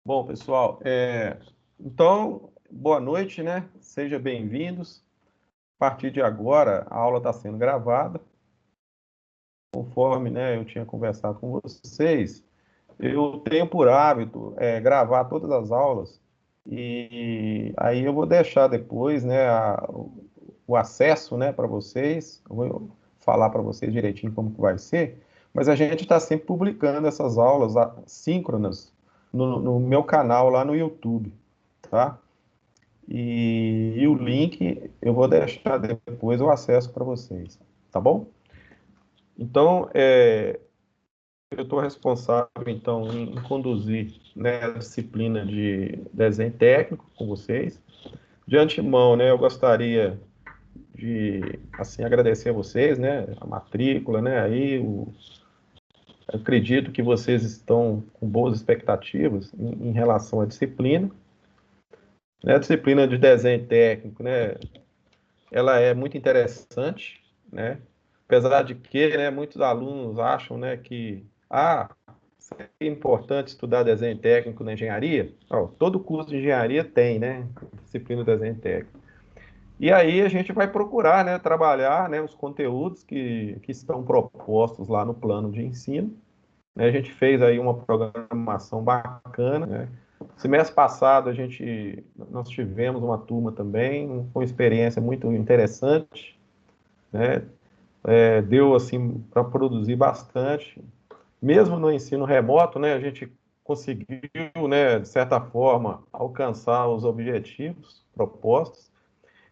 Bom, pessoal, então, boa noite, né? Sejam bem-vindos. A partir de agora, a aula está sendo gravada. Conforme, né, eu tinha conversado com vocês, eu tenho por hábito gravar todas as aulas e aí eu vou deixar depois, né, o acesso, né, para vocês. Eu vou falar para vocês direitinho como que vai ser, mas a gente está sempre publicando essas aulas síncronas no meu canal lá no YouTube, tá? E o link eu vou deixar depois o acesso para vocês, tá bom? Então, eu estou responsável, então, em conduzir, né, a disciplina de desenho técnico com vocês. De antemão, né, eu gostaria de, assim, agradecer a vocês, né, a matrícula, né, acredito que vocês estão com boas expectativas em relação à disciplina. Né, a disciplina de desenho técnico, né, ela é muito interessante, né, apesar de que, né, muitos alunos acham, né, que, é importante estudar desenho técnico na engenharia. Ó, todo curso de engenharia tem, né, disciplina de desenho técnico. E aí a gente vai procurar, né, trabalhar, né, os conteúdos que estão propostos lá no plano de ensino. Né, a gente fez aí uma programação bacana, né? Semestre passado nós tivemos uma turma também com experiência muito interessante, né? Deu assim para produzir bastante, mesmo no ensino remoto, né? A gente conseguiu, né, de certa forma, alcançar os objetivos propostos.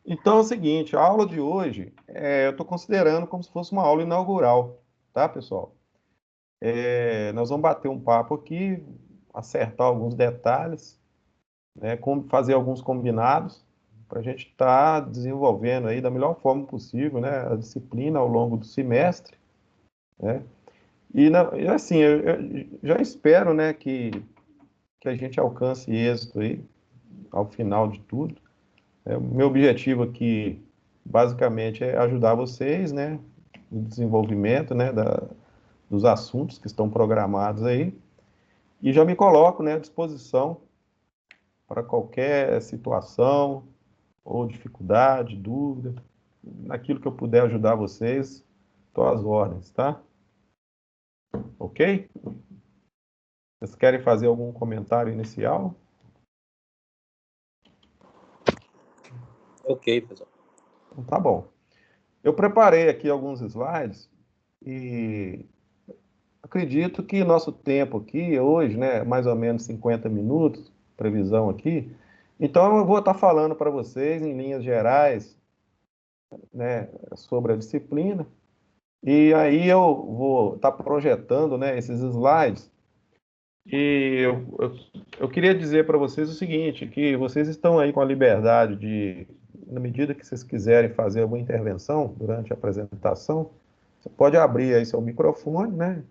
Então é o seguinte, a aula de hoje, eu estou considerando como se fosse uma aula inaugural, tá, pessoal? Nós vamos bater um papo aqui, acertar alguns detalhes, né, como fazer alguns combinados, para a gente estar desenvolvendo aí da melhor forma possível, né, a disciplina ao longo do semestre, né? E assim, eu já espero, né, que a gente alcance êxito aí ao final de tudo. O meu objetivo aqui, basicamente, é ajudar vocês, né, no desenvolvimento, né, dos assuntos que estão programados aí, e já me coloco, né, à disposição para qualquer situação ou dificuldade, dúvida, naquilo que eu puder ajudar vocês, estou às ordens, tá? Ok? Vocês querem fazer algum comentário inicial? Ok, pessoal. Então, tá bom. Eu preparei aqui alguns slides e acredito que nosso tempo aqui hoje, né, mais ou menos 50 minutos, previsão aqui. Então eu vou estar falando para vocês em linhas gerais, né, sobre a disciplina. E aí eu vou estar projetando, né, esses slides. E eu queria dizer para vocês o seguinte, que vocês estão aí com a liberdade de, na medida que vocês quiserem fazer alguma intervenção durante a apresentação, você pode abrir aí seu microfone, né?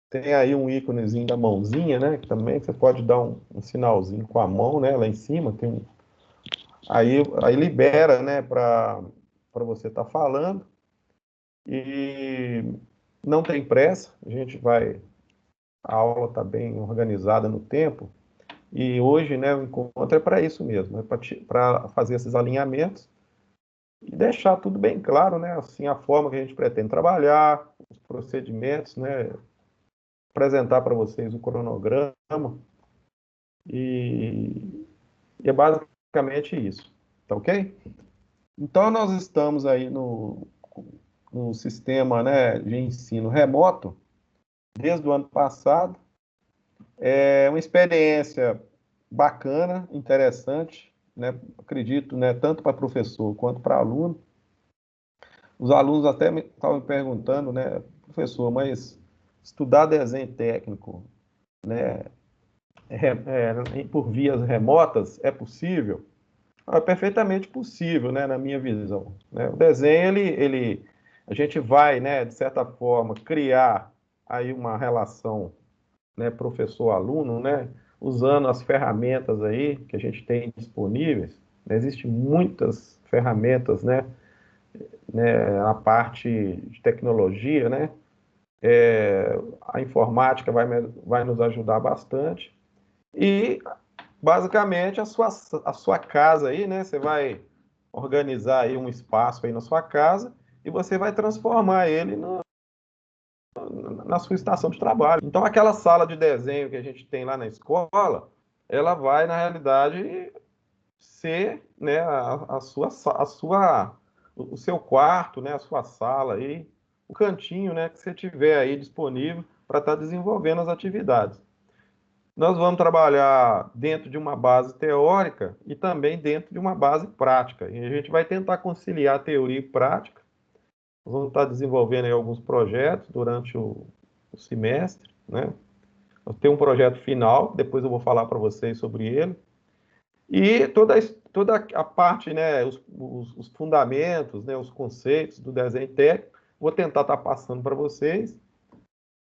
Tem aí um íconezinho da mãozinha, né? Que também você pode dar um sinalzinho com a mão, né? Lá em cima tem um... Aí libera, né? Para você estar falando. E não tem pressa, a gente vai... A aula está bem organizada no tempo. E hoje, né, o encontro é para isso mesmo, é para fazer esses alinhamentos e deixar tudo bem claro, né? Assim, a forma que a gente pretende trabalhar, os procedimentos, né? Apresentar para vocês o cronograma e, e é basicamente isso, tá ok? Então, nós estamos aí no sistema, né, de ensino remoto desde o ano passado. É uma experiência bacana, interessante, né? Acredito, né, tanto para professor quanto para aluno. Os alunos até estavam me perguntando, né, professor, mas estudar desenho técnico, né, por vias remotas é possível? É perfeitamente possível, né, na minha visão. Né? O desenho, a gente vai, né, de certa forma, criar aí uma relação, né, professor-aluno, né, usando as ferramentas aí que a gente tem disponíveis. Né? Existem muitas ferramentas, né, a parte de tecnologia, né? A informática vai nos ajudar bastante. E, basicamente, a sua casa aí, né? Você vai organizar aí um espaço aí na sua casa e você vai transformar ele na sua estação de trabalho. Então, aquela sala de desenho que a gente tem lá na escola, ela vai, na realidade, ser, né, o seu quarto, né, a sua sala aí, o cantinho, né, que você tiver aí disponível para estar desenvolvendo as atividades. Nós vamos trabalhar dentro de uma base teórica e também dentro de uma base prática. E a gente vai tentar conciliar teoria e prática. Nós vamos estar desenvolvendo aí alguns projetos durante o semestre, né? Nós temos um projeto final, depois eu vou falar para vocês sobre ele. E toda a parte, né, os fundamentos, né, os conceitos do desenho técnico, vou tentar estar passando para vocês,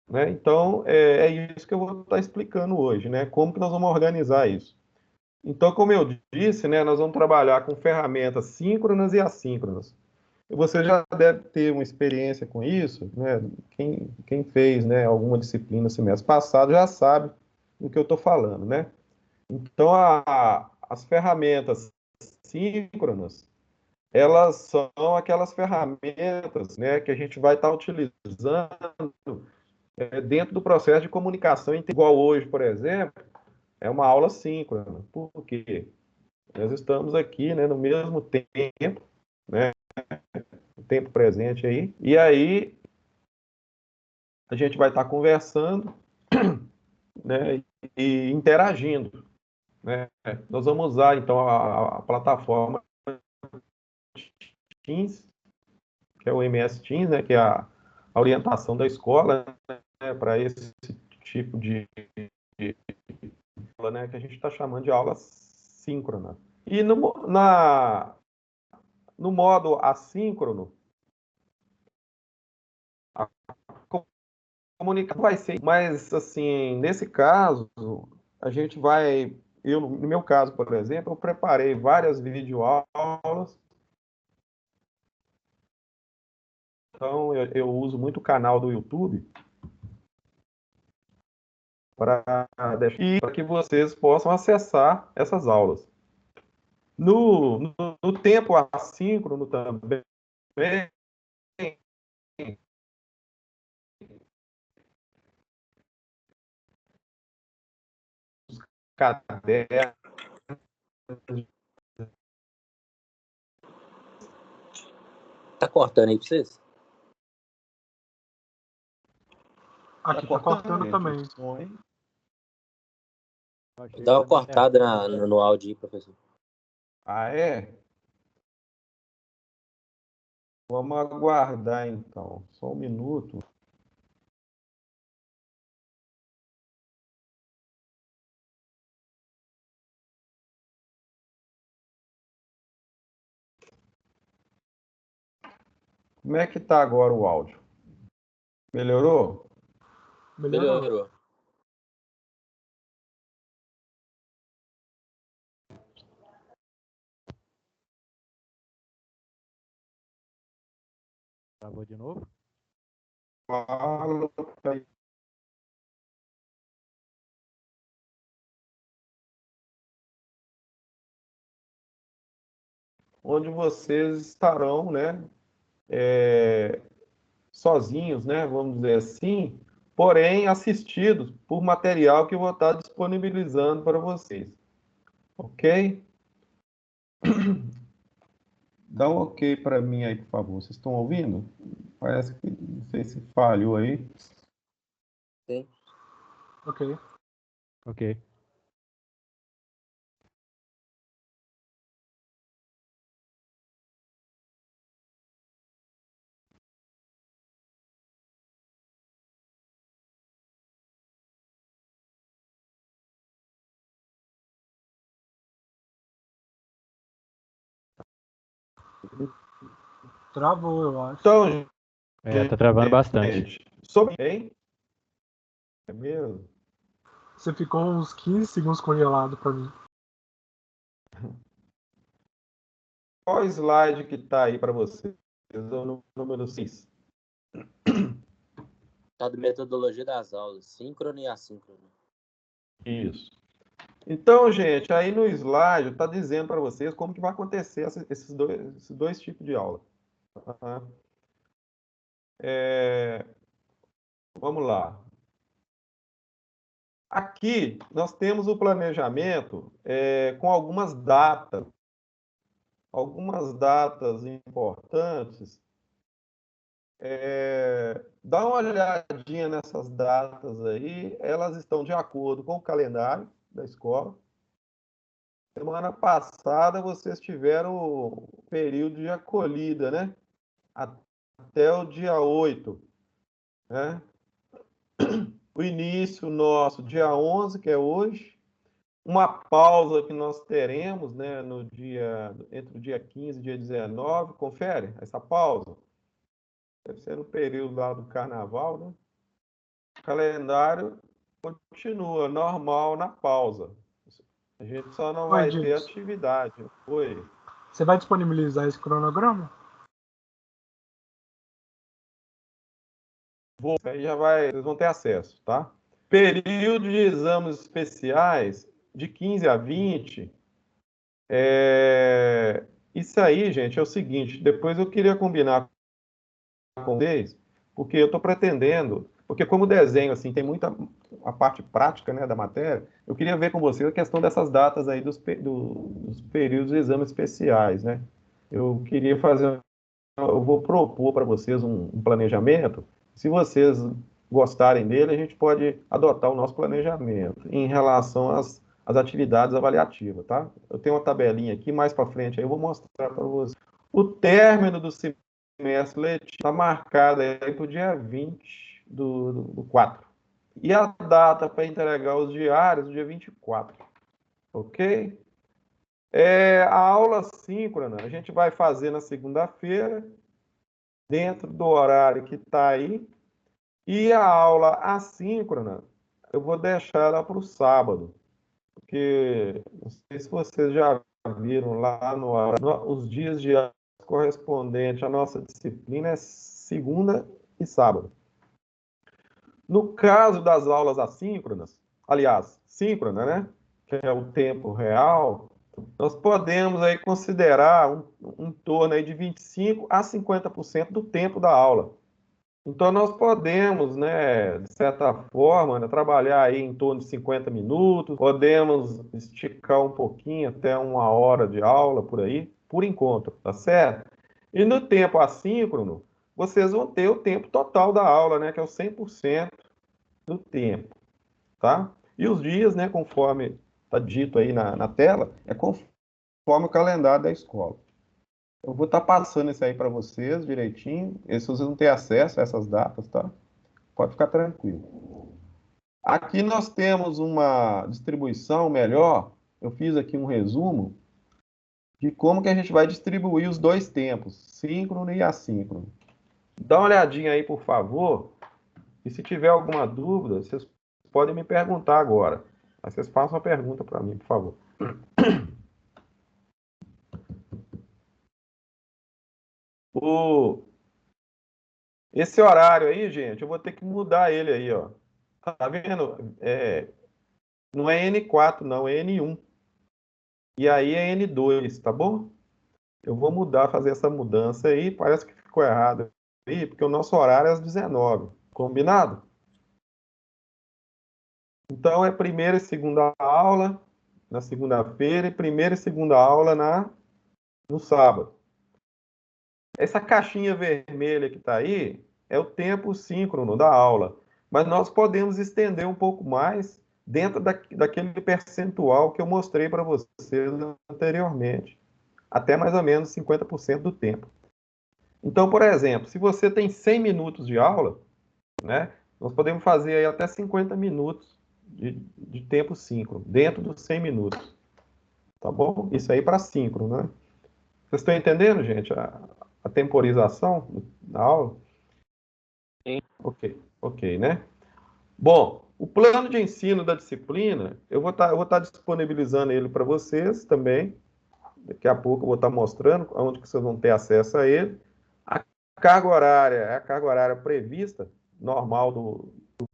né? Então, é isso que eu vou estar explicando hoje, né? Como que nós vamos organizar isso. Então, como eu disse, né, nós vamos trabalhar com ferramentas síncronas e assíncronas. Você já deve ter uma experiência com isso, né? Quem fez, né, alguma disciplina semestre passado já sabe do que eu estou falando, né? Então, as ferramentas síncronas, elas são aquelas ferramentas, né, que a gente vai estar utilizando dentro do processo de comunicação, igual hoje, por exemplo, é uma aula síncrona. Por quê? Nós estamos aqui, né, no mesmo tempo, né, o tempo presente aí, e aí a gente vai estar conversando, né, e interagindo, né? Nós vamos usar, então, a plataforma Teams, que é o MS Teams, né, que é a orientação da escola, né, para esse tipo de aula, né, que a gente está chamando de aula síncrona. E no modo assíncrono, a comunicação vai ser, mas assim, nesse caso, a gente vai, no meu caso, por exemplo, eu preparei várias videoaulas, então eu uso muito o canal do YouTube para que vocês possam acessar essas aulas. No tempo assíncrono também, cadernos. Tá cortando aí pra vocês? Aqui tá cortando também. Dá uma cortada no áudio aí, professor. Ah, é? Vamos aguardar então, só um minuto. Como é que tá agora o áudio? Melhorou? Melhorou. Travou de novo? Fala. Onde vocês estarão, né, sozinhos, né, vamos dizer assim, porém assistidos por material que eu vou estar disponibilizando para vocês. Ok? Dá um ok para mim aí, por favor. Vocês estão ouvindo? Parece que não sei se falhou aí. Sim. Ok. Ok. Travou, eu acho. Então, Tá travando bastante. gente, sobre, hein? É mesmo? Você ficou uns 15 segundos congelado pra mim. Qual slide que está aí para vocês? O número 6. Tá de metodologia das aulas, síncrono e assíncrono. Isso. Então, gente, aí no slide está dizendo para vocês como que vai acontecer esses dois tipos de aula. Tá? Vamos lá. Aqui nós temos o planejamento com algumas datas importantes. Dá uma olhadinha nessas datas aí, elas estão de acordo com o calendário da escola. Semana passada vocês tiveram o período de acolhida, né? Até o dia 8, né? O início nosso, dia 11, que é hoje. Uma pausa que nós teremos, né, entre o dia 15 e dia 19. Confere essa pausa. Deve ser no período lá do carnaval, né? O calendário continua normal na pausa. A gente só não vai ter atividade. Oi. Você vai disponibilizar esse cronograma? Aí vocês vão ter acesso, tá? Período de exames especiais, de 15 a 20. Isso aí, gente, é o seguinte. Depois eu queria combinar com vocês, porque eu estou pretendendo, porque como o desenho assim tem muita a parte prática, né, da matéria, eu queria ver com vocês a questão dessas datas aí dos períodos de exames especiais, né? Eu queria fazer, eu vou propor para vocês um planejamento. Se vocês gostarem dele, a gente pode adotar o nosso planejamento em relação às atividades avaliativas, tá? Eu tenho uma tabelinha aqui, mais para frente aí eu vou mostrar para vocês. O término do semestre letivo está marcado aí para o dia 20 do 4. E a data para entregar os diários, dia 24. Ok? A aula síncrona a gente vai fazer na segunda-feira, dentro do horário que está aí. E a aula assíncrona, eu vou deixar ela para o sábado. Porque, não sei se vocês já viram lá os dias de aula correspondentes à nossa disciplina é segunda e sábado. No caso das aulas assíncronas, aliás, síncrona, né? Que é o tempo real, nós podemos aí considerar um torno aí de 25% a 50% do tempo da aula. Então, nós podemos, né, de certa forma, né, trabalhar aí em torno de 50 minutos, podemos esticar um pouquinho até 1 hora de aula por aí, por encontro, tá certo? E no tempo assíncrono, vocês vão ter o tempo total da aula, né, que é o 100% do tempo, tá? E os dias, né, conforme está dito aí na tela, é conforme o calendário da escola. Eu vou estar passando isso aí para vocês direitinho. E se vocês não têm acesso a essas datas, tá? Pode ficar tranquilo. Aqui nós temos uma distribuição melhor. Eu fiz aqui um resumo de como que a gente vai distribuir os dois tempos, síncrono e assíncrono. Dá uma olhadinha aí, por favor. E se tiver alguma dúvida, vocês podem me perguntar agora. Mas vocês façam uma pergunta para mim, por favor. Esse horário aí, gente, eu vou ter que mudar ele aí, ó. Tá vendo? Não é N4, não, é N1. E aí é N2, tá bom? Eu vou mudar, fazer essa mudança aí. Parece que ficou errado aí, porque o nosso horário é às 19. Combinado? Então é primeira e segunda aula na segunda-feira e primeira e segunda aula no sábado. Essa caixinha vermelha que está aí é o tempo síncrono da aula. Mas nós podemos estender um pouco mais dentro daquele percentual que eu mostrei para vocês anteriormente. Até mais ou menos 50% do tempo. Então, por exemplo, se você tem 100 minutos de aula, né, nós podemos fazer aí até 50 minutos de tempo síncrono, dentro dos 100 minutos. Tá bom? Isso aí para síncrono, né? Vocês estão entendendo, gente, a temporização da aula? Sim. Ok, né? Bom, o plano de ensino da disciplina, eu vou estar disponibilizando ele para vocês também. Daqui a pouco eu vou estar mostrando onde que vocês vão ter acesso a ele. A carga horária é a carga horária prevista, normal do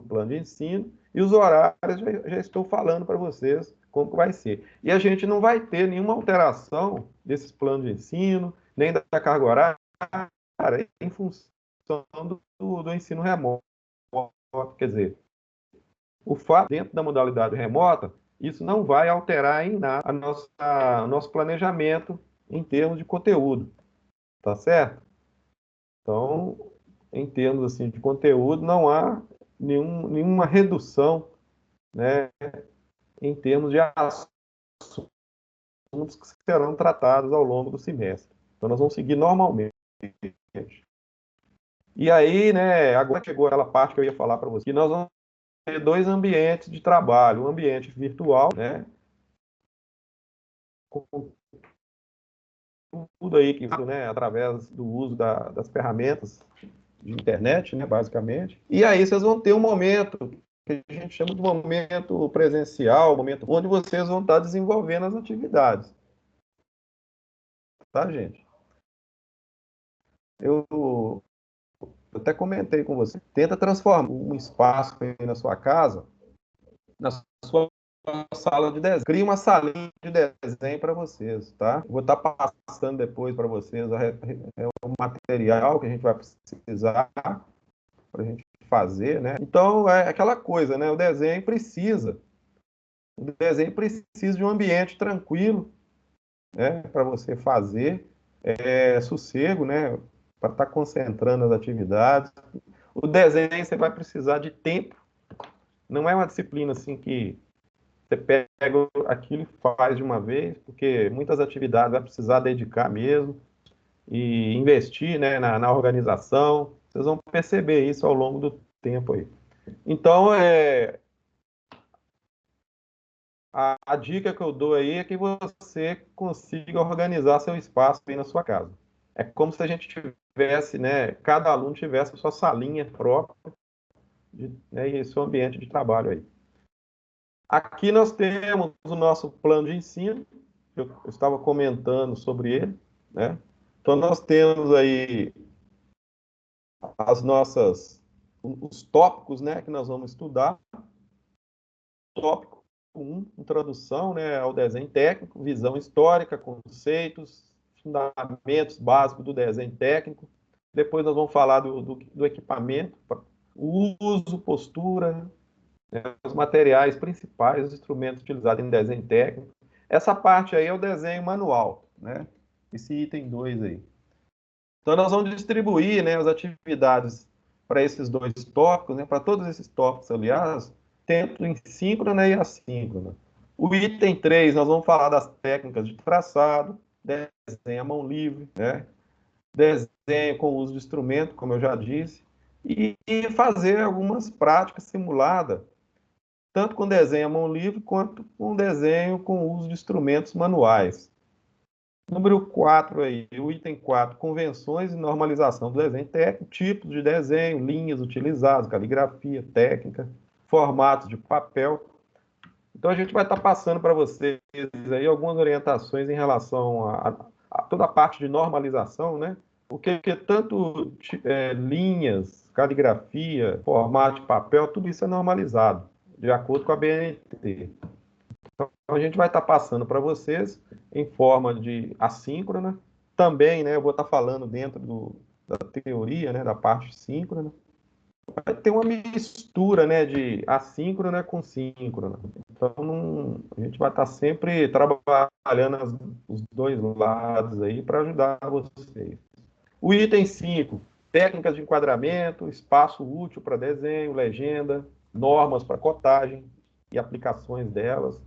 plano de ensino, e os horários já estou falando para vocês como que vai ser. E a gente não vai ter nenhuma alteração desses planos de ensino, nem da carga horária, em função do ensino remoto. Quer dizer, o fato dentro da modalidade remota, isso não vai alterar em nada o nosso planejamento em termos de conteúdo, tá certo? Então, em termos assim, de conteúdo, não há nenhuma redução, né, em termos de assuntos que serão tratados ao longo do semestre. Então, nós vamos seguir normalmente. E aí, né, agora chegou aquela parte que eu ia falar para você, que nós vamos ter dois ambientes de trabalho, um ambiente virtual, né, com tudo aí que, né, através do uso das ferramentas de internet, né, basicamente. E aí vocês vão ter um momento que a gente chama de momento presencial, momento onde vocês vão estar desenvolvendo as atividades. Tá, gente? Eu até comentei com você. Tenta transformar um espaço aí na sua casa, na sua sala de desenho. Cria uma salinha de desenho para vocês, tá? Vou estar passando depois para vocês o material que a gente vai precisar para a gente fazer, né? Então, é aquela coisa, né? O desenho precisa de um ambiente tranquilo, né? Para você fazer, sossego, né? Para estar concentrando as atividades. O desenho você vai precisar de tempo. Não é uma disciplina assim que você pega aquilo e faz de uma vez, porque muitas atividades vai precisar dedicar mesmo e investir, né, na organização. Vocês vão perceber isso ao longo do tempo aí. Então, a dica que eu dou aí é que você consiga organizar seu espaço aí na sua casa. É como se a gente tivesse, né, cada aluno tivesse a sua salinha própria, né, e seu ambiente de trabalho aí. Aqui nós temos o nosso plano de ensino, eu estava comentando sobre ele, né? Então nós temos aí os tópicos, né, que nós vamos estudar. Tópico 1, introdução, né, ao desenho técnico, visão histórica, conceitos, fundamentos básicos do desenho técnico. Depois nós vamos falar do equipamento, o uso, postura, né, os materiais principais, os instrumentos utilizados em desenho técnico. Essa parte aí é o desenho manual, né? Esse item 2 aí. Então nós vamos distribuir, né, as atividades para esses dois tópicos, né, para todos esses tópicos, aliás, tempo em síncrona e assíncrona. O item 3, nós vamos falar das técnicas de traçado, desenho à mão livre, né? Desenho com uso de instrumento, como eu já disse, e fazer algumas práticas simuladas, tanto com desenho à mão livre, quanto com desenho com uso de instrumentos manuais. Número 4 aí, o item 4, convenções e normalização do desenho técnico, tipos de desenho, linhas utilizadas, caligrafia, técnica, formatos de papel. Então a gente vai estar passando para vocês aí algumas orientações em relação a toda a parte de normalização, né? Porque tanto linhas, caligrafia, formato de papel, tudo isso é normalizado, de acordo com a BNT. Então a gente vai estar passando para vocês em forma de assíncrona. Também, né, eu vou estar falando dentro da teoria, né, da parte síncrona. Vai ter uma mistura, né, de assíncrona com síncrona. Então, a gente vai estar sempre trabalhando os dois lados aí para ajudar vocês. O item 5, técnicas de enquadramento, espaço útil para desenho, legenda, normas para cotagem e aplicações delas.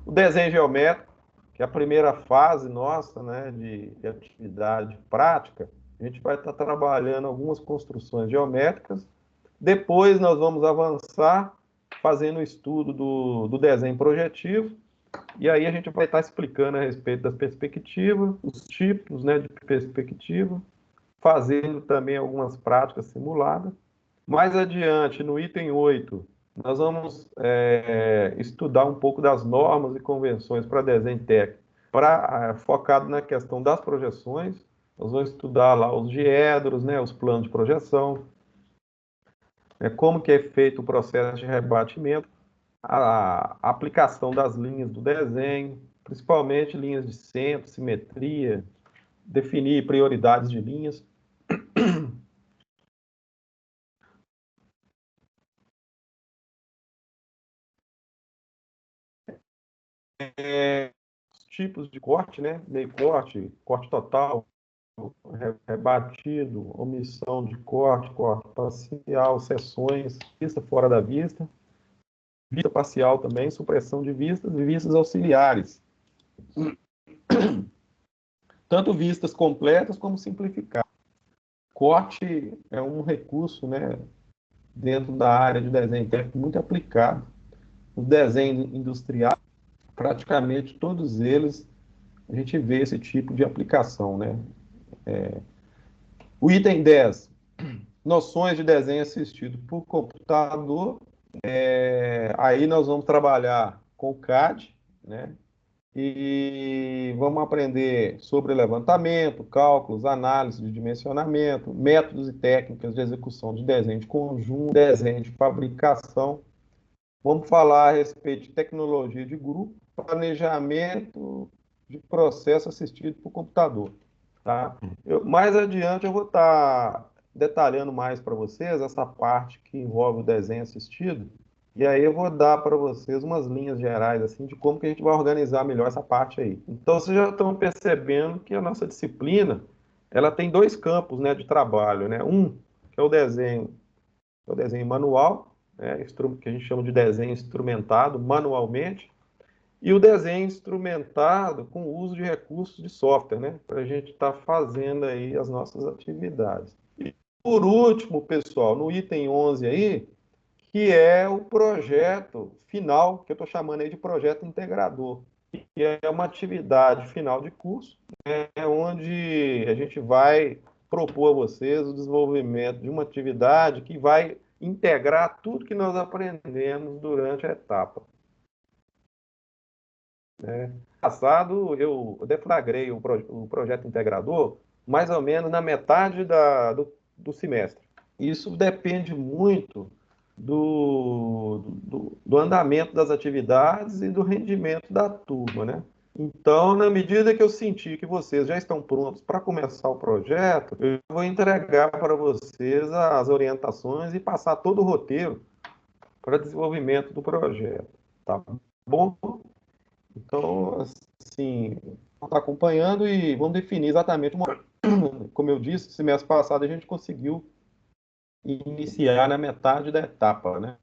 O desenho geométrico, que é a primeira fase nossa, né, de atividade prática, a gente vai estar trabalhando algumas construções geométricas. Depois nós vamos avançar fazendo o estudo do desenho projetivo, e aí a gente vai estar explicando a respeito das perspectivas, os tipos, né, de perspectiva, fazendo também algumas práticas simuladas. Mais adiante, no item 8, nós vamos estudar um pouco das normas e convenções para desenho técnico, focado na questão das projeções. Nós vamos estudar lá os diedros, né, os planos de projeção, como que é feito o processo de rebatimento. a aplicação das linhas do desenho, principalmente linhas de centro, simetria, definir prioridades de linhas. Tipos de corte, né? Meio corte, corte total, rebatido, omissão de corte, corte parcial, seções, vista fora da vista, vista parcial também, supressão de vistas e vistas auxiliares. Tanto vistas completas como simplificadas. Corte é um recurso, né, dentro da área de desenho técnico muito aplicado. O desenho industrial, praticamente todos eles, a gente vê esse tipo de aplicação, né? O item 10, noções de desenho assistido por computador. Aí nós vamos trabalhar com o CAD, né? E vamos aprender sobre levantamento, cálculos, análise de dimensionamento, métodos e técnicas de execução de desenho de conjunto, desenho de fabricação. Vamos falar a respeito de tecnologia de grupo, planejamento de processo assistido por computador. Tá? Mais adiante eu vou estar detalhando mais para vocês essa parte que envolve o desenho assistido, e aí eu vou dar para vocês umas linhas gerais assim de como que a gente vai organizar melhor essa parte aí. Então vocês já estão percebendo que a nossa disciplina ela tem dois campos, né, de trabalho, né? Um que é o desenho manual, né, que a gente chama de desenho instrumentado manualmente, e o desenho instrumentado com o uso de recursos de software, né? Para a gente estar fazendo aí as nossas atividades. E por último, pessoal, no item 11 aí, que é o projeto final, que eu estou chamando aí de projeto integrador, que é uma atividade final de curso, onde a gente vai propor a vocês o desenvolvimento de uma atividade que vai integrar tudo que nós aprendemos durante a etapa. Passado, eu deflagrei o projeto integrador mais ou menos na metade do semestre. Isso depende muito do andamento das atividades e do rendimento da turma, né? Então, na medida que eu senti que vocês já estão prontos para começar o projeto, eu vou entregar para vocês as orientações e passar todo o roteiro para desenvolvimento do projeto. Tá bom? Então, assim, está acompanhando e vamos definir exatamente uma. Como eu disse, semestre passado a gente conseguiu iniciar na metade da etapa, né?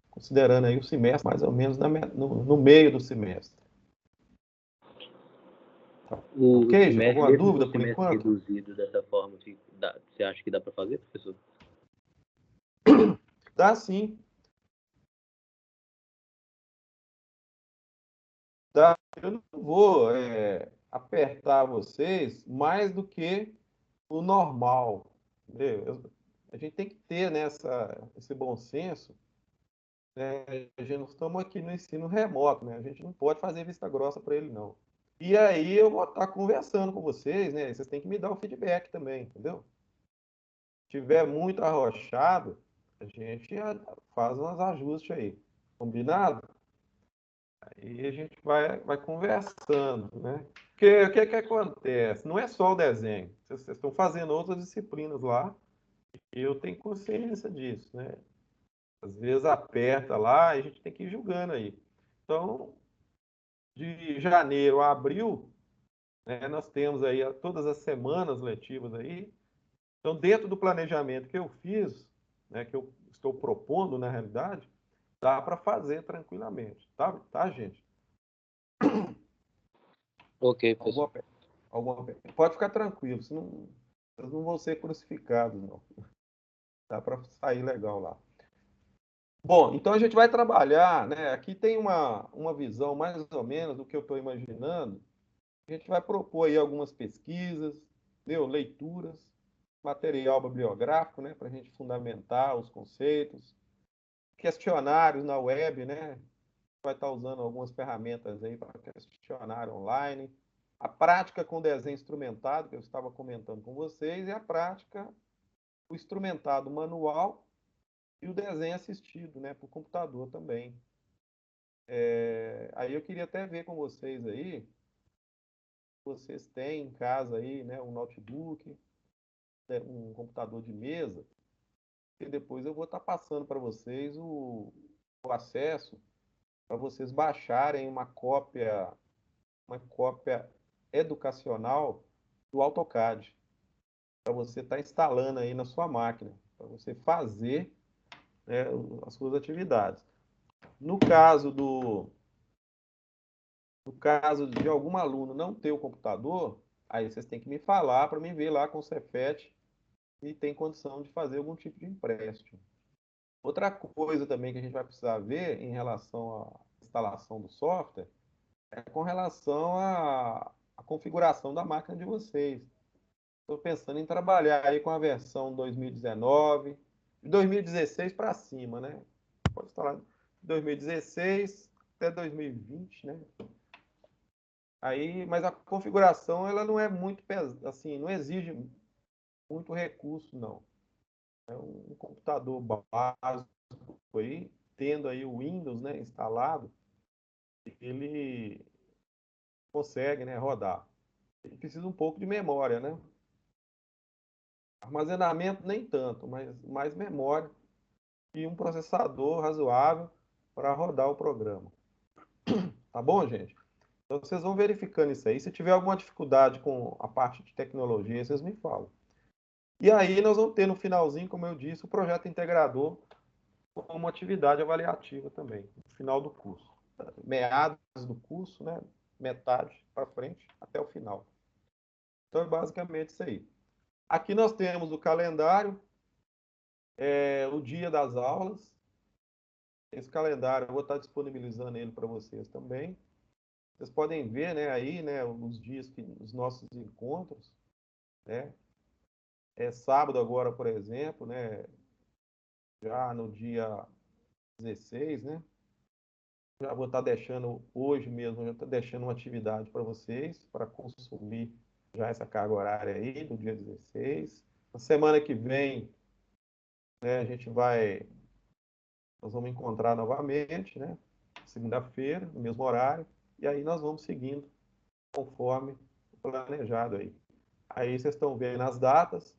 Considerando aí o semestre mais ou menos no meio do semestre. O Ok, gente? semestre, Alguma mesmo com dúvida o por semestre enquanto? reduzido dessa forma, você acha que dá para fazer, professor? Dá sim. Dá. Eu não vou apertar vocês mais do que o normal. Entendeu? A gente tem que ter, né, esse bom senso. A gente não estamos aqui no ensino remoto, né? A gente não pode fazer vista grossa para ele, não. E aí eu vou estar conversando com vocês, né? Vocês têm que me dar o feedback também, entendeu? Se tiver muito arrochado, a gente faz uns ajustes aí. Combinado? Aí a gente vai conversando, né? Porque o que acontece? Não é só o desenho. Vocês estão fazendo outras disciplinas lá, e eu tenho consciência disso, né? Às vezes aperta lá e a gente tem que ir julgando aí. Então, de janeiro a abril, né, nós temos aí todas as semanas letivas aí. Então, dentro do planejamento que eu fiz, né, que eu estou propondo na realidade, dá para fazer tranquilamente, tá, gente? Ok, professor. Alguma, pode ficar tranquilo, senão, vocês não vão ser crucificados, não. Dá para sair legal lá. Bom, então a gente vai trabalhar, né? Aqui tem uma visão mais ou menos do que eu estou imaginando. A gente vai propor aí algumas pesquisas, entendeu? Leituras, material bibliográfico, né? Para a gente fundamentar os conceitos, questionários na web, né? Vai estar usando algumas ferramentas aí para questionário online. A prática com desenho instrumentado, que eu estava comentando com vocês, e a prática, o instrumentado manual, e o desenho assistido, né, por computador também. Aí eu queria até ver com vocês aí, vocês têm em casa aí, né, um notebook, né, um computador de mesa, e depois eu vou estar passando para vocês o acesso para vocês baixarem uma cópia educacional do AutoCAD, para você estar instalando aí na sua máquina, para você fazer, né, as suas atividades. No caso de algum aluno não ter o computador, aí vocês têm que me falar para mim ver lá com o Cefet se tem condição de fazer algum tipo de empréstimo. Outra coisa também que a gente vai precisar ver em relação à instalação do software é com relação à configuração da máquina de vocês. Estou pensando em trabalhar aí com a versão 2019, de 2016 para cima, né? Pode instalar de 2016 até 2020, né? Aí, mas a configuração ela não é muito assim, não exige muito recurso, não. É um computador básico aí, tendo aí o Windows, né, instalado, ele consegue, né, rodar. Ele precisa um pouco de memória, né? Armazenamento nem tanto, mas mais memória e um processador razoável para rodar o programa. Tá bom, gente? Então vocês vão verificando isso aí. Se tiver alguma dificuldade com a parte de tecnologia, vocês me falam. E aí nós vamos ter no finalzinho, como eu disse, o projeto integrador como uma atividade avaliativa também, no final do curso. Meados do curso, né? Metade para frente, até o final. Então é basicamente isso aí. Aqui nós temos o calendário, o dia das aulas. Esse calendário eu vou estar disponibilizando ele para vocês também. Vocês podem ver, né, aí, né, os dias os nossos encontros, né? Sábado agora, por exemplo, né, já no dia 16, né? Já vou estar deixando hoje mesmo, já estou deixando uma atividade para vocês, para consumir já essa carga horária aí do dia 16. Na semana que vem, né, nós vamos encontrar novamente, né? Segunda-feira, no mesmo horário, e aí nós vamos seguindo conforme planejado aí. Aí vocês estão vendo as datas.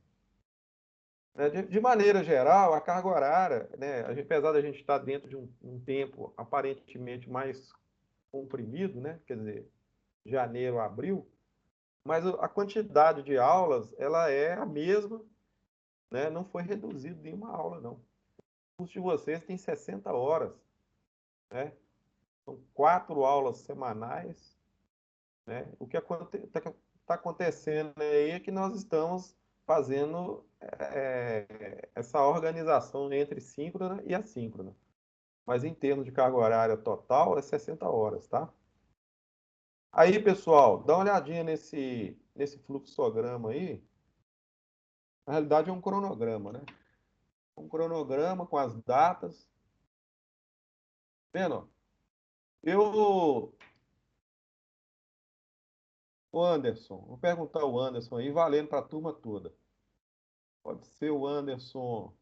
Né? De maneira geral, a carga horária, né, apesar da gente estar dentro de um tempo aparentemente mais comprimido, né, quer dizer, janeiro, abril, mas a quantidade de aulas ela é a mesma, né, não foi reduzido nenhuma aula, não. O curso de vocês tem 60 horas, né? São 4 aulas semanais, né? O que está acontecendo aí é que nós estamos fazendo essa organização entre síncrona e assíncrona. Mas em termos de carga horária total, é 60 horas, tá? Aí, pessoal, dá uma olhadinha nesse fluxograma aí. Na realidade, é um cronograma, né? Um cronograma com as datas. Vendo? O Anderson, vou perguntar ao Anderson aí, valendo para a turma toda. Pode ser o Anderson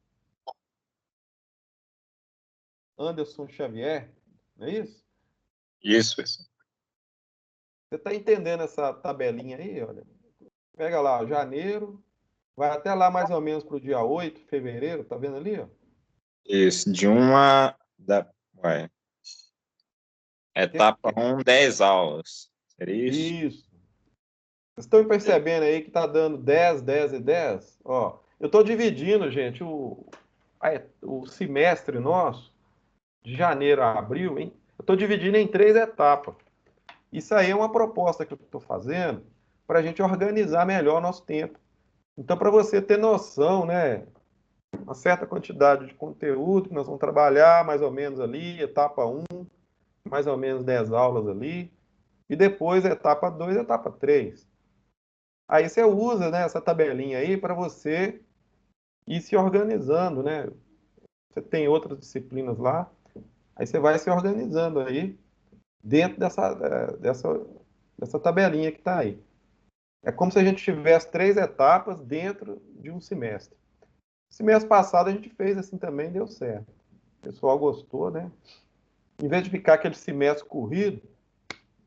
Xavier, não é isso? Isso, isso. Você está entendendo essa tabelinha aí? Olha, pega lá, janeiro, vai até lá mais ou menos para o dia 8 de fevereiro, tá vendo ali? Ó? Isso, de uma da. Ué, etapa 1, 10 aulas. Seria isso? Isso. Vocês estão percebendo aí que está dando 10, 10 e 10? Ó, eu estou dividindo, gente, o semestre nosso, de janeiro a abril, hein? Eu estou dividindo em 3 etapas. Isso aí é uma proposta que eu estou fazendo para a gente organizar melhor o nosso tempo. Então, para você ter noção, né, uma certa quantidade de conteúdo que nós vamos trabalhar, mais ou menos ali, etapa 1, mais ou menos 10 aulas ali, e depois etapa 2, etapa 3. Aí você usa, né, essa tabelinha aí para você ir se organizando, né? Você tem outras disciplinas lá, aí você vai se organizando aí dentro dessa tabelinha que está aí. É como se a gente tivesse 3 etapas dentro de um semestre. Esse mês passado a gente fez assim também, deu certo. O pessoal gostou, né? Em vez de ficar aquele semestre corrido,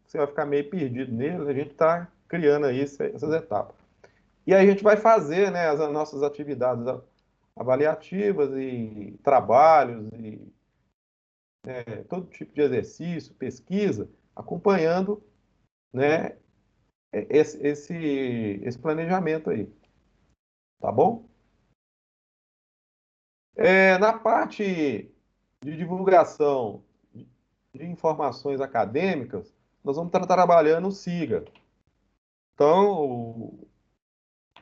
você vai ficar meio perdido nele, a gente está criando aí essas etapas. E aí a gente vai fazer, né, as nossas atividades avaliativas e trabalhos e todo tipo de exercício, pesquisa, acompanhando, né, esse planejamento aí, tá bom? Na parte de divulgação de informações acadêmicas, nós vamos estar trabalhando o SIGA. Então,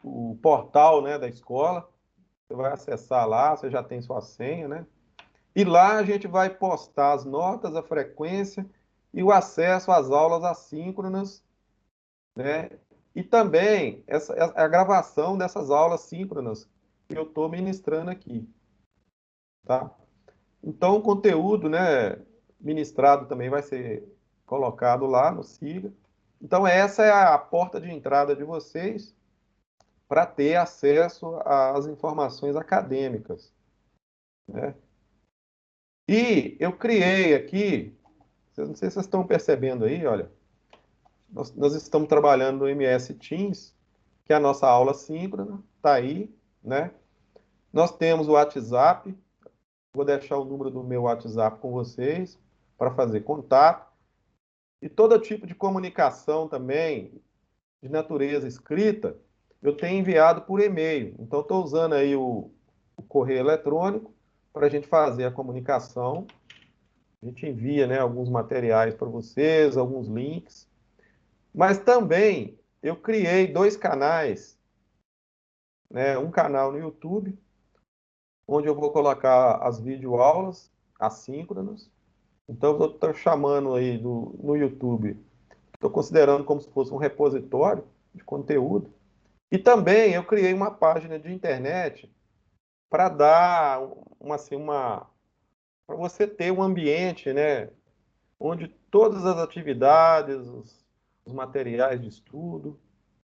o portal, né, da escola, você vai acessar lá, você já tem sua senha, né? E lá a gente vai postar as notas, a frequência e o acesso às aulas assíncronas, né? E também a gravação dessas aulas síncronas que eu estou ministrando aqui, tá? Então, o conteúdo, né, ministrado também vai ser colocado lá no SIGA. Então, essa é a porta de entrada de vocês para ter acesso às informações acadêmicas, né? E eu criei aqui, não sei se vocês estão percebendo aí, olha, nós estamos trabalhando no MS Teams, que é a nossa aula síncrona, está aí, né? Nós temos o WhatsApp, vou deixar o número do meu WhatsApp com vocês para fazer contato. E todo tipo de comunicação também, de natureza escrita, eu tenho enviado por e-mail. Então, estou usando aí o correio eletrônico para a gente fazer a comunicação. A gente envia, né, alguns materiais para vocês, alguns links. Mas também eu criei 2 canais, né, um canal no YouTube, onde eu vou colocar as videoaulas assíncronas. Então, eu estou chamando aí no YouTube, estou considerando como se fosse um repositório de conteúdo. E também eu criei uma página de internet para dar para você ter um ambiente, né, onde todas as atividades, os materiais de estudo,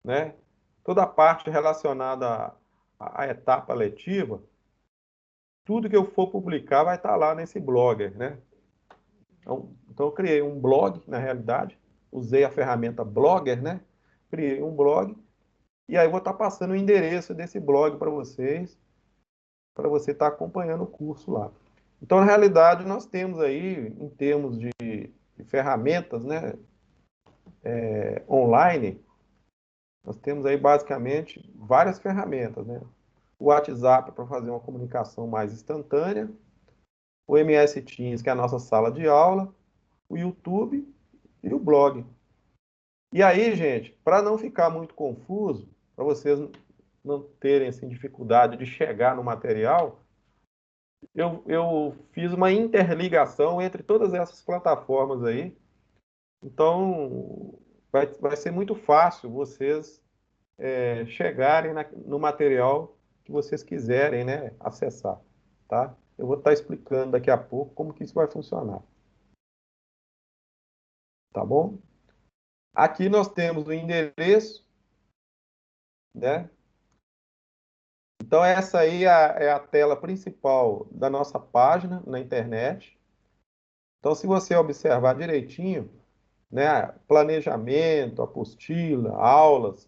né, toda a parte relacionada à etapa letiva, tudo que eu for publicar vai estar lá nesse blogger, né? Então eu criei um blog, na realidade, usei a ferramenta Blogger, né? Criei um blog e aí eu vou estar passando o endereço desse blog para você estar acompanhando o curso lá. Então, na realidade, nós temos aí, em termos de ferramentas, né, online, nós temos aí basicamente várias ferramentas, né? O WhatsApp para fazer uma comunicação mais instantânea, o MS Teams, que é a nossa sala de aula, o YouTube e o blog. E aí, gente, para não ficar muito confuso, para vocês não terem assim, dificuldade de chegar no material, eu fiz uma interligação entre todas essas plataformas aí. Então, vai ser muito fácil vocês chegarem no material que vocês quiserem, né, acessar, tá? Eu vou estar explicando daqui a pouco como que isso vai funcionar, tá bom? Aqui nós temos o endereço, né? Então, essa aí é a tela principal da nossa página na internet. Então, se você observar direitinho, né, planejamento, apostila, aulas,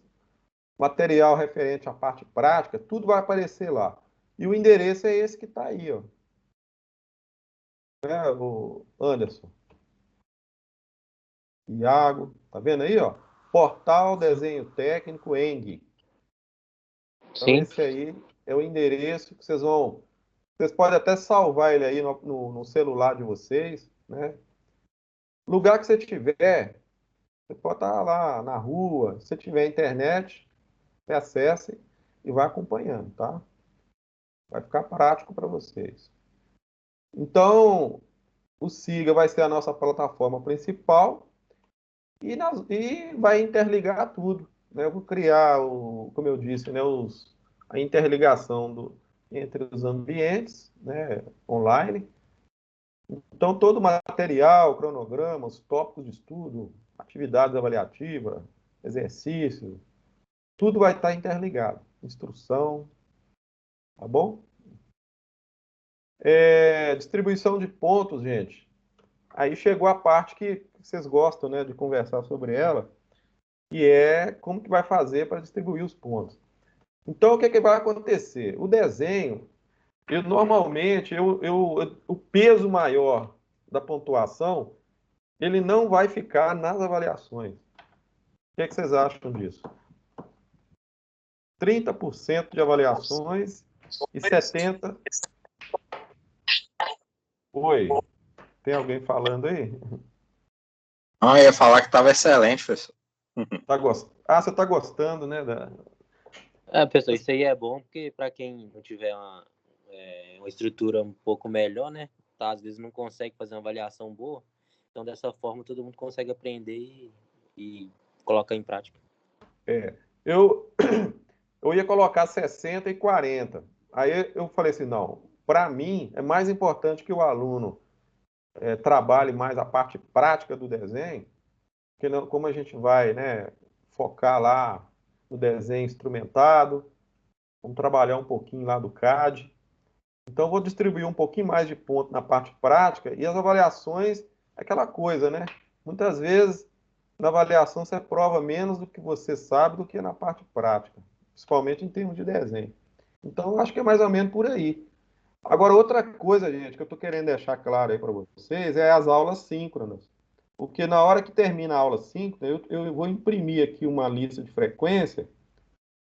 material referente à parte prática, tudo vai aparecer lá. E o endereço é esse que está aí, ó. Né, o Anderson, Iago, tá vendo aí, ó? Portal Desenho Técnico ENG. Então, Sim. esse aí é o endereço que vocês vão. Vocês podem até salvar ele aí no celular de vocês, né? Lugar que você tiver, você pode estar lá na rua, se tiver internet, você acesse e vai acompanhando, tá? Vai ficar prático para vocês. Então, o Siga vai ser a nossa plataforma principal e vai interligar tudo, né? Eu vou criar, como eu disse, né, a interligação entre os ambientes, né, online. Então, todo o material, cronograma, os tópicos de estudo, atividades avaliativas, exercícios, tudo vai estar interligado. Instrução, tá bom? Distribuição de pontos, gente. Aí chegou a parte que vocês gostam, né, de conversar sobre ela, que é como que vai fazer para distribuir os pontos. Então, o que vai acontecer? O desenho, normalmente, o peso maior da pontuação, ele não vai ficar nas avaliações. O que vocês acham disso? 30% de avaliações e 70%. Oi, tem alguém falando aí? Ah, eu ia falar que estava excelente, professor. Você está gostando, né? Pessoal, isso aí é bom porque para quem não tiver uma estrutura um pouco melhor, né? Tá, às vezes não consegue fazer uma avaliação boa. Então, dessa forma, todo mundo consegue aprender e colocar em prática. Eu, eu ia colocar 60 e 40. Aí eu falei assim, não, para mim é mais importante que o aluno trabalhe mais a parte prática do desenho, porque não, como a gente vai, né, focar lá no desenho instrumentado, vamos trabalhar um pouquinho lá do CAD. Então, eu vou distribuir um pouquinho mais de ponto na parte prática e as avaliações, aquela coisa, né? Muitas vezes, na avaliação, você prova menos do que você sabe do que na parte prática, principalmente em termos de desenho. Então, eu acho que é mais ou menos por aí. Agora, outra coisa, gente, que eu estou querendo deixar claro aí para vocês é as aulas síncronas. Porque na hora que termina a aula síncrona, eu vou imprimir aqui uma lista de frequência,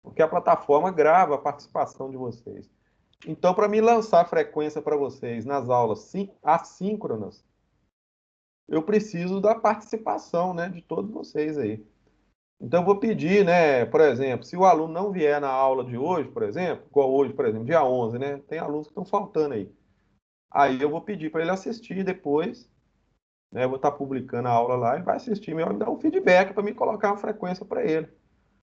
porque a plataforma grava a participação de vocês. Então, para me lançar frequência para vocês nas aulas assíncronas, eu preciso da participação, né, de todos vocês aí. Então, eu vou pedir, né, por exemplo, se o aluno não vier na aula de hoje, por exemplo, igual hoje, por exemplo, dia 11, né, tem alunos que estão faltando aí. Aí eu vou pedir para ele assistir depois, né, eu vou estar publicando a aula lá, ele vai assistir e dar um feedback para me colocar uma frequência para ele,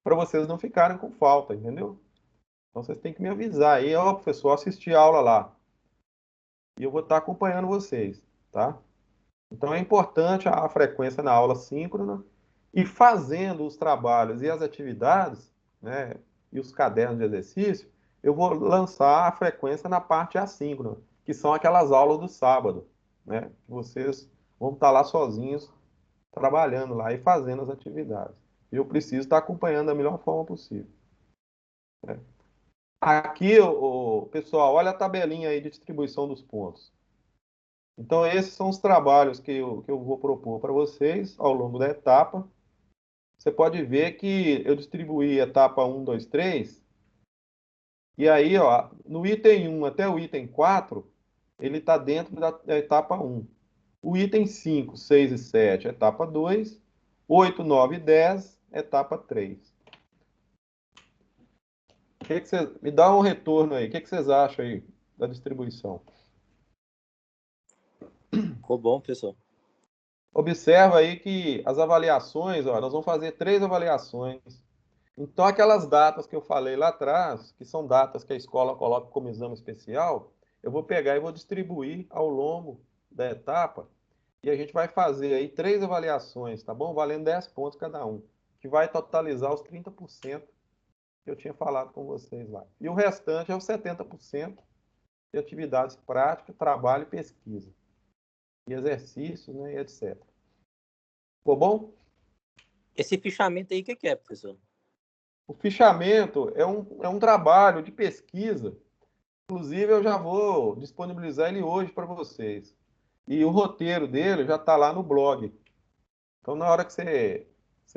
para vocês não ficarem com falta, entendeu? Então, vocês têm que me avisar aí, ó, professor, assistir a aula lá. E eu vou estar acompanhando vocês, tá? Então é importante a frequência na aula síncrona e fazendo os trabalhos e as atividades, né, e os cadernos de exercício, eu vou lançar a frequência na parte assíncrona, que são aquelas aulas do sábado, né, que vocês vão estar lá sozinhos trabalhando lá e fazendo as atividades. E eu preciso estar acompanhando da melhor forma possível. Né? Aqui, pessoal, olha a tabelinha aí de distribuição dos pontos. Então, esses são os trabalhos que eu vou propor para vocês ao longo da etapa. Você pode ver que eu distribuí etapa 1, 2, 3. E aí, ó, no item 1 até o item 4, ele está dentro da etapa 1. O item 5, 6 e 7, etapa 2. 8, 9 e 10, etapa 3. Me dá um retorno aí. O que vocês acham aí da distribuição? Ficou bom, pessoal. Observa aí que as avaliações, ó, nós vamos fazer 3 avaliações. Então, aquelas datas que eu falei lá atrás, que são datas que a escola coloca como exame especial, eu vou pegar e vou distribuir ao longo da etapa, e a gente vai fazer aí 3 avaliações, tá bom? Valendo 10 pontos cada um, que vai totalizar os 30% que eu tinha falado com vocês lá. E o restante é os 70% de atividades práticas, trabalho e pesquisa. E exercícios, né, e etc. Ficou bom? Esse fichamento aí, o que é, professor? O fichamento é um trabalho de pesquisa. Inclusive, eu já vou disponibilizar ele hoje para vocês. E o roteiro dele já está lá no blog. Então, na hora que você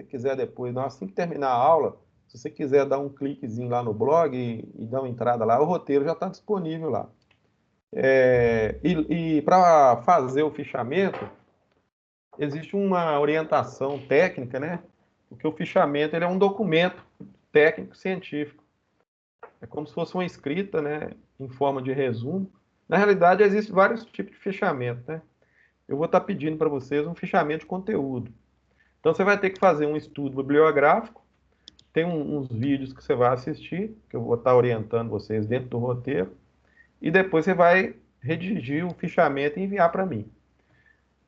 quiser depois, assim que terminar a aula, se você quiser dar um cliquezinho lá no blog e dar uma entrada lá, o roteiro já está disponível lá. E para fazer o fichamento, existe uma orientação técnica, né? Porque o fichamento ele é um documento técnico-científico. É como se fosse uma escrita, né, em forma de resumo. Na realidade, existem vários tipos de fichamento, né? Eu vou estar pedindo para vocês um fichamento de conteúdo. Então, você vai ter que fazer um estudo bibliográfico, tem uns vídeos que você vai assistir, que eu vou estar orientando vocês dentro do roteiro, e depois você vai redigir o fichamento e enviar para mim.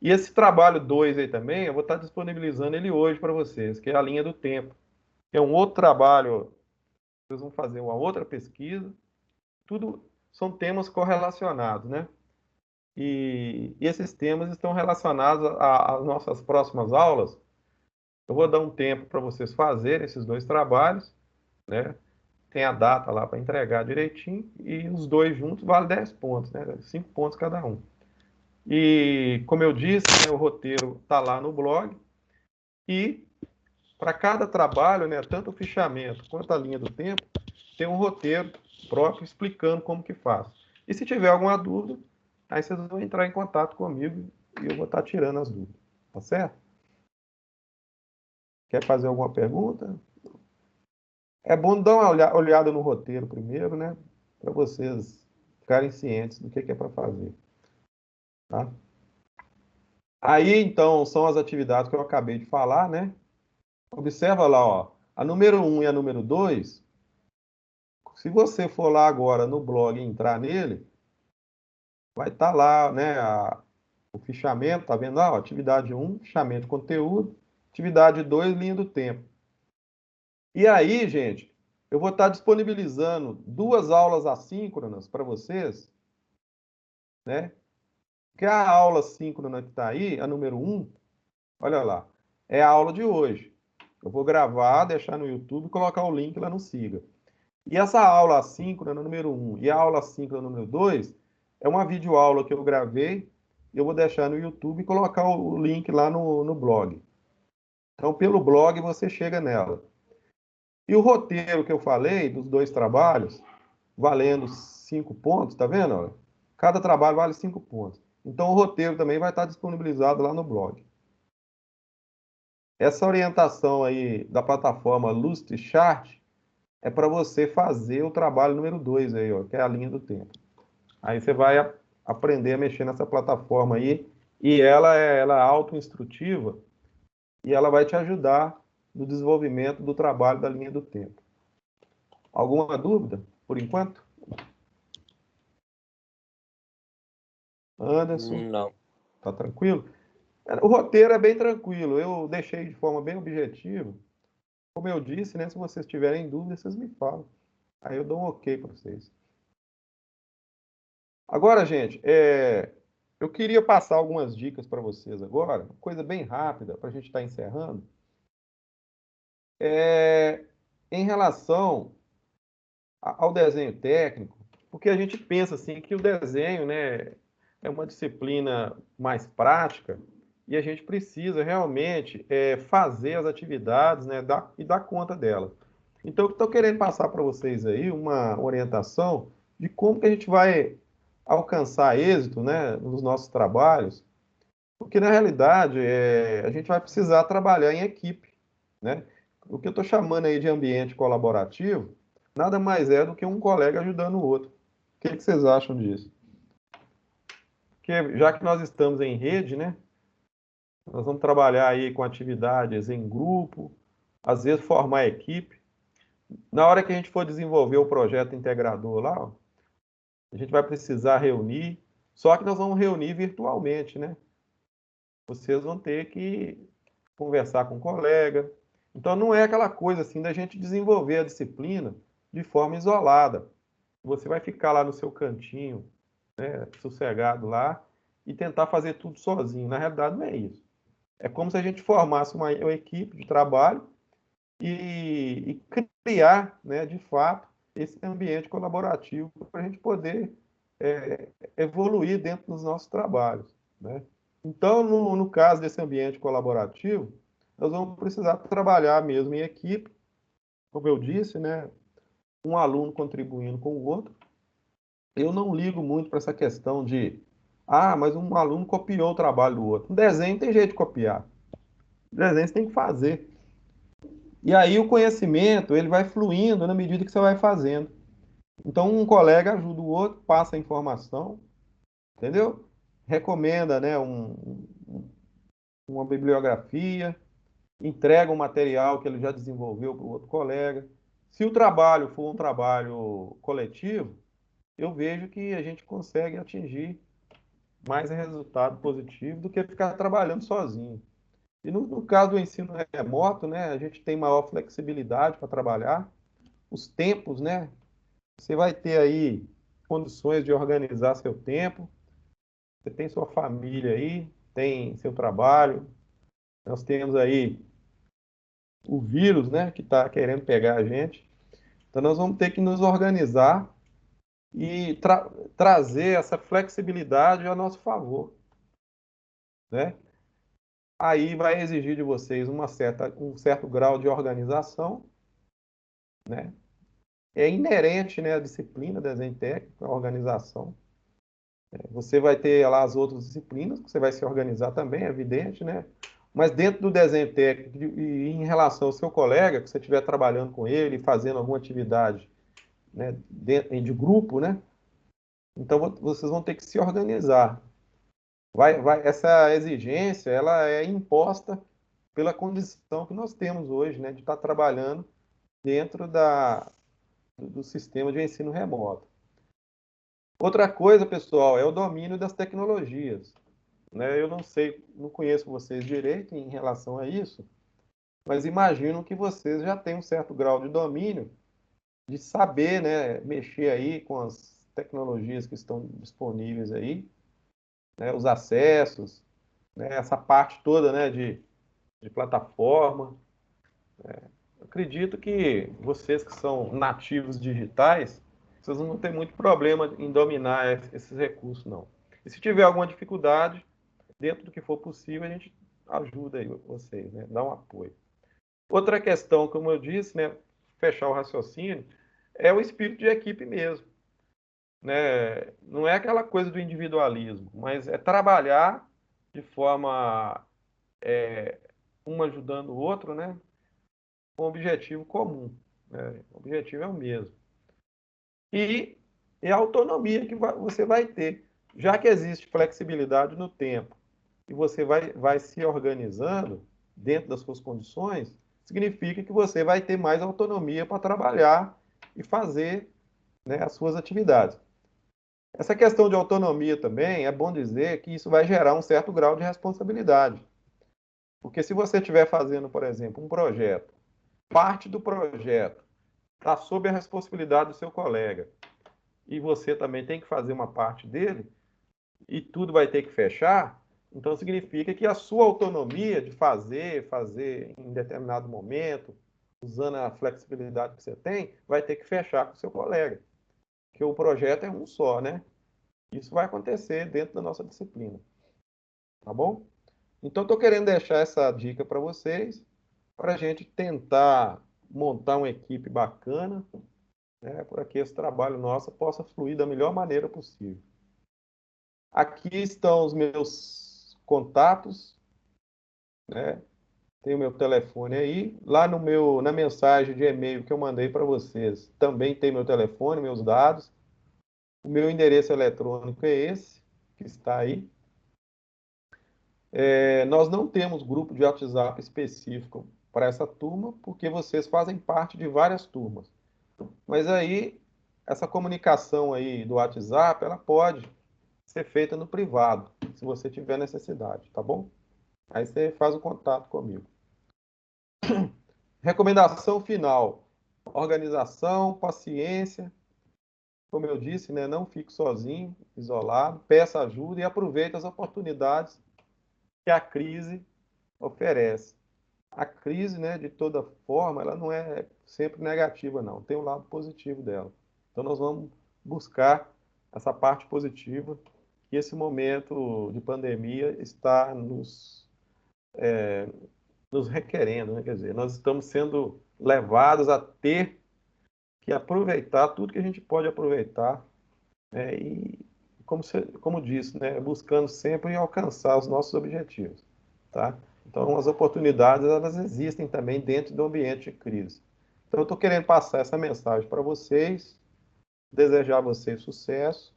E esse trabalho 2 aí também, eu vou estar disponibilizando ele hoje para vocês, que é a linha do tempo. É um outro trabalho, vocês vão fazer uma outra pesquisa, tudo são temas correlacionados, né? e esses temas estão relacionados às nossas próximas aulas. Eu vou dar um tempo para vocês fazerem esses dois trabalhos, né? Tem a data lá para entregar direitinho, e os dois juntos vale 10 pontos, né? 5 pontos cada um. E, como eu disse, né, o roteiro está lá no blog, e para cada trabalho, né, tanto o fichamento quanto a linha do tempo, tem um roteiro próprio explicando como que faz. E se tiver alguma dúvida, aí vocês vão entrar em contato comigo e eu vou estar tirando as dúvidas. Tá certo? Quer fazer alguma pergunta? É bom dar uma olhada no roteiro primeiro, né? Para vocês ficarem cientes do que é para fazer. Tá? Aí, então, são as atividades que eu acabei de falar, né? Observa lá, ó. A número 1 e a número 2, se você for lá agora no blog e entrar nele, vai estar lá, né, o fichamento, tá vendo? Ó, atividade 1, fichamento de conteúdo, atividade 2, linha do tempo. E aí, gente, eu vou estar disponibilizando 2 aulas assíncronas para vocês, né? Que a aula síncrona que está aí, a número 1, olha lá, é a aula de hoje. Eu vou gravar, deixar no YouTube e colocar o link lá no Siga. E essa aula assíncrona número 1 e a aula assíncrona número 2 é uma videoaula que eu gravei, eu vou deixar no YouTube e colocar o link lá no blog. Então, pelo blog você chega nela. E o roteiro que eu falei, dos 2 trabalhos, valendo 5 pontos, tá vendo? Cada trabalho vale 5 pontos. Então, o roteiro também vai estar disponibilizado lá no blog. Essa orientação aí da plataforma Lustrichat é para você fazer o trabalho número 2 aí, ó, que é a linha do tempo. Aí você vai aprender a mexer nessa plataforma aí, e ela é auto-instrutiva, e ela vai te ajudar no desenvolvimento do trabalho da linha do tempo. Alguma dúvida, por enquanto? Anderson? Não. Tá tranquilo? O roteiro é bem tranquilo, eu deixei de forma bem objetiva. Como eu disse, né, se vocês tiverem dúvidas, vocês me falam. Aí eu dou um ok para vocês. Agora, gente, eu queria passar algumas dicas para vocês agora, coisa bem rápida, para a gente estar encerrando. Em relação ao desenho técnico, porque a gente pensa assim que o desenho, né, é uma disciplina mais prática e a gente precisa realmente fazer as atividades, né, e dar conta delas. Então, eu estou querendo passar para vocês aí uma orientação de como que a gente vai alcançar êxito, né, nos nossos trabalhos, porque na realidade a gente vai precisar trabalhar em equipe, né? O que eu estou chamando aí de ambiente colaborativo nada mais é do que um colega ajudando o outro. O que vocês acham disso? Porque já que nós estamos em rede, né? Nós vamos trabalhar aí com atividades em grupo, às vezes formar equipe. Na hora que a gente for desenvolver o projeto integrador lá, ó, a gente vai precisar reunir, só que nós vamos reunir virtualmente, né? Vocês vão ter que conversar com o colega. Então, não é aquela coisa assim da gente desenvolver a disciplina de forma isolada. Você vai ficar lá no seu cantinho, né, sossegado lá, e tentar fazer tudo sozinho. Na realidade, não é isso. É como se a gente formasse uma equipe de trabalho e criar, né, de fato, esse ambiente colaborativo para a gente poder evoluir dentro dos nossos trabalhos, né? Então, no caso desse ambiente colaborativo, nós vamos precisar trabalhar mesmo em equipe, como eu disse, né? Um aluno contribuindo com o outro. Eu não ligo muito para essa questão de, mas um aluno copiou o trabalho do outro. Um desenho tem jeito de copiar. O desenho você tem que fazer. E aí o conhecimento, ele vai fluindo na medida que você vai fazendo. Então, um colega ajuda o outro, passa a informação, entendeu? Recomenda, né, uma bibliografia, entrega um material que ele já desenvolveu para o outro colega. Se o trabalho for um trabalho coletivo, eu vejo que a gente consegue atingir mais resultado positivo do que ficar trabalhando sozinho. E no caso do ensino remoto, né, a gente tem maior flexibilidade para trabalhar, os tempos, né? Você vai ter aí condições de organizar seu tempo. Você tem sua família aí, tem seu trabalho. Nós temos aí o vírus, né, que está querendo pegar a gente. Então, nós vamos ter que nos organizar e trazer essa flexibilidade a nosso favor, né? Aí vai exigir de vocês um certo grau de organização, né? É inerente, né, à disciplina desenho técnico, a organização. Você vai ter lá as outras disciplinas, que você vai se organizar também, é evidente, né? Mas dentro do desenho técnico e em relação ao seu colega, que você estiver trabalhando com ele, fazendo alguma atividade, né, de grupo, né? Então vocês vão ter que se organizar. Essa exigência, ela é imposta pela condição que nós temos hoje, né, de estar trabalhando dentro do sistema de ensino remoto. Outra coisa, pessoal, é o domínio das tecnologias, né? Eu não sei, não conheço vocês direito em relação a isso, mas imagino que vocês já têm um certo grau de domínio de saber, né, mexer aí com as tecnologias que estão disponíveis aí, né, os acessos, né, essa parte toda, né, de plataforma. Eu acredito que vocês que são nativos digitais, vocês não vão ter muito problema em dominar esses recursos, não. E se tiver alguma dificuldade, dentro do que for possível, a gente ajuda aí vocês, né? Dá um apoio. Outra questão, como eu disse, né, fechar o raciocínio, é o espírito de equipe mesmo, né? Não é aquela coisa do individualismo, mas é trabalhar de forma um ajudando o outro, né? Com um objetivo comum, né? O objetivo é o mesmo. E é a autonomia que você vai ter. Já que existe flexibilidade no tempo e você vai se organizando dentro das suas condições, significa que você vai ter mais autonomia para trabalhar e fazer, né, as suas atividades. Essa questão de autonomia também, é bom dizer que isso vai gerar um certo grau de responsabilidade. Porque se você estiver fazendo, por exemplo, um projeto, parte do projeto está sob a responsabilidade do seu colega, e você também tem que fazer uma parte dele, e tudo vai ter que fechar, então significa que a sua autonomia de fazer em determinado momento, usando a flexibilidade que você tem, vai ter que fechar com o seu colega. Porque o projeto é um só, né? Isso vai acontecer dentro da nossa disciplina. Tá bom? Então, estou querendo deixar essa dica para vocês, para a gente tentar montar uma equipe bacana, né, para que esse trabalho nosso possa fluir da melhor maneira possível. Aqui estão os meus contatos, né? Tem o meu telefone aí. Lá na mensagem de e-mail que eu mandei para vocês, também tem meu telefone, meus dados. O meu endereço eletrônico é esse, que está aí. Nós não temos grupo de WhatsApp específico para essa turma, porque vocês fazem parte de várias turmas. Mas aí, essa comunicação aí do WhatsApp, ela pode ser feita no privado, se você tiver necessidade, tá bom? Aí você faz o contato comigo. Recomendação final: organização, paciência. Como eu disse, né, não fique sozinho, isolado, peça ajuda e aproveite as oportunidades que a crise oferece. A crise, né, de toda forma, ela não é sempre negativa, não. Tem um lado positivo dela. Então, nós vamos buscar essa parte positiva que esse momento de pandemia está nos requerendo, né? Quer dizer, nós estamos sendo levados a ter que aproveitar tudo que a gente pode aproveitar, né? E, como disse, né, buscando sempre alcançar os nossos objetivos, tá? Então, as oportunidades, elas existem também dentro do ambiente de crise. Então, eu estou querendo passar essa mensagem para vocês, desejar a vocês sucesso.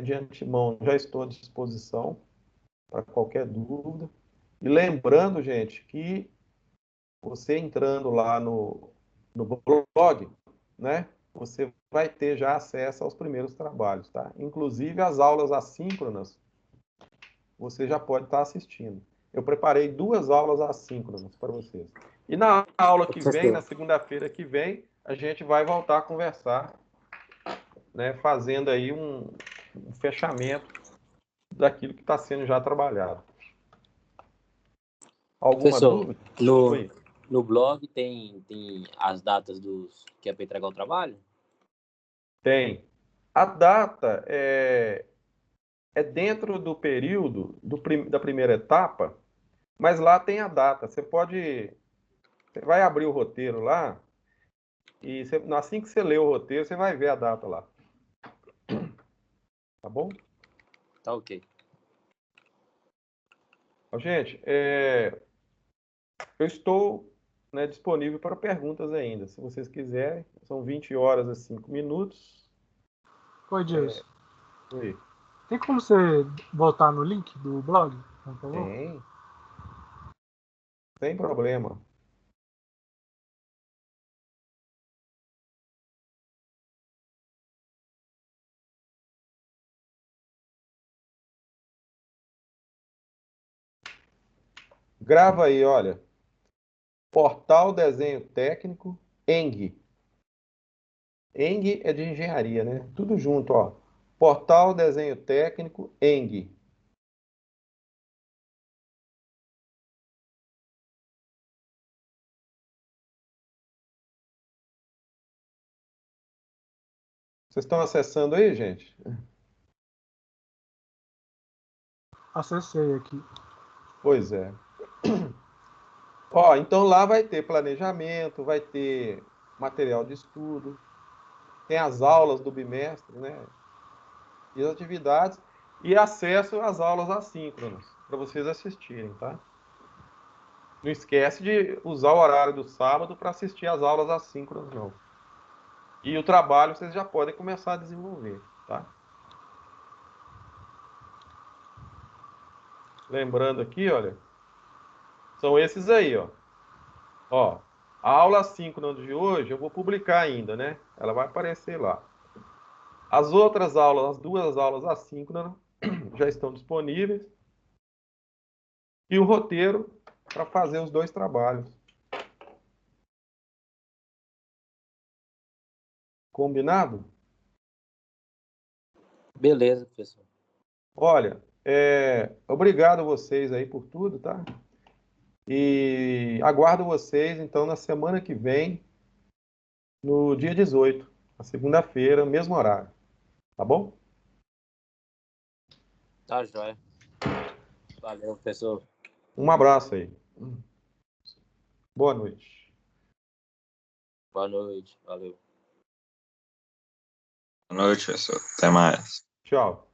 De antemão, já estou à disposição para qualquer dúvida. E lembrando, gente, que você entrando lá no blog, né, você vai ter já acesso aos primeiros trabalhos, tá? Inclusive as aulas assíncronas, você já pode estar assistindo. Eu preparei 2 aulas assíncronas para vocês. E na aula que vem, na segunda-feira que vem, a gente vai voltar a conversar, né, fazendo aí um fechamento daquilo que está sendo já trabalhado. Alguma Professor, dúvida? no, Oi. no blog tem as datas dos que é para entregar o trabalho? Tem. A data é dentro do período da primeira etapa, mas lá tem a data. Você vai abrir o roteiro lá e assim que você lê o roteiro, você vai ver a data lá. Tá bom? Tá ok. Gente, eu estou, né, disponível para perguntas ainda. Se vocês quiserem, são 20 horas e 5 minutos. Oi, Jason. Oi. Tem como você voltar no link do blog, por favor? Tem. Sem problema. Grava aí, olha. Portal Desenho Técnico, ENG. ENG é de engenharia, né? Tudo junto, ó. Portal Desenho Técnico, ENG. Vocês estão acessando aí, gente? Acessei aqui. Pois é. Ó, então lá vai ter planejamento, vai ter material de estudo, tem as aulas do bimestre, né? E as atividades e acesso às aulas assíncronas para vocês assistirem, tá? Não esquece de usar o horário do sábado para assistir às aulas assíncronas, não. E o trabalho vocês já podem começar a desenvolver, tá? Lembrando aqui, olha, são esses aí, ó. Ó, a aula assíncrona de hoje eu vou publicar ainda, né? Ela vai aparecer lá. As outras aulas, as duas aulas assíncronas já estão disponíveis. E o roteiro para fazer os dois trabalhos. Combinado? Beleza, professor. Olha, obrigado a vocês aí por tudo, tá? E aguardo vocês, então, na semana que vem, no dia 18, na segunda-feira, mesmo horário. Tá bom? Tá joia. Valeu, professor. Um abraço aí. Boa noite. Boa noite. Valeu. Boa noite, professor. Até mais. Tchau.